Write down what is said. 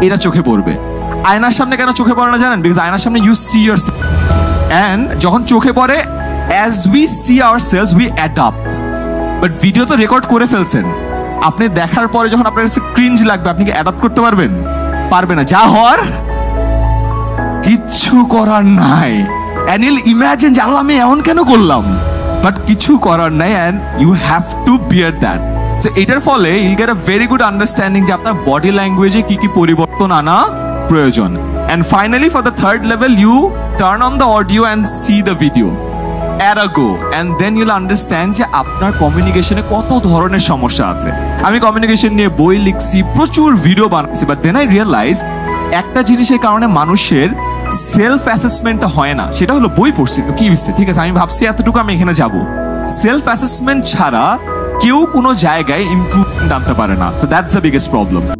এটা চোখে পড়বে। আয়নার সামনে কেন চোখে পড়ে না জানেন? বিকজ আয়নার সামনে ইউ সি ইয়োরসেলফ, এন্ড যখন চোখে পড়ে as we see ourselves we adapt. But video তো রেকর্ড করে ফেলছেন, আপনি দেখার পরে যখন আপনার কাছে ক্রিঞ্জ লাগবে, আপনি কি অ্যাডাপ্ট করতে পারবেন? পারবে না। যা হওয়ার কিচ্ছু করার নাই। and you'll imagine যে আল্লাহ আমি এমন কেন করলাম, বাট কিছু করার নাই, and you have to bear that. So এটার ফলে you'll get a very good understanding যে আপনার বডি ল্যাঙ্গুয়েজে কি কি পরিবর্তন আনা প্রয়োজন। and finally for the third level you turn on the audio and see the video at a go, and then you'll understand যে আপনার কমিউনিকেশনে কত ধরনের সমস্যা আছে। আমি কমিউনিকেশন নিয়ে বই লিখছি, প্রচুর ভিডিও বানাচ্ছি, বাট দেন আই রিয়েলাইজ একটা জিনিসের কারণে মানুষের সেলফ অ্যাসেসমেন্টটা হয় না। সেটা হলো বই পড়ছি তো কি হচ্ছে, ঠিক আছে আমি ভাবছি এতটুকু আমি এখানে যাব। সেলফ অ্যাসেসমেন্ট ছাড়া কেউ কোনো জায়গায় ইমপ্রুভমেন্ট আনতে পারে না। So that's the biggest problem.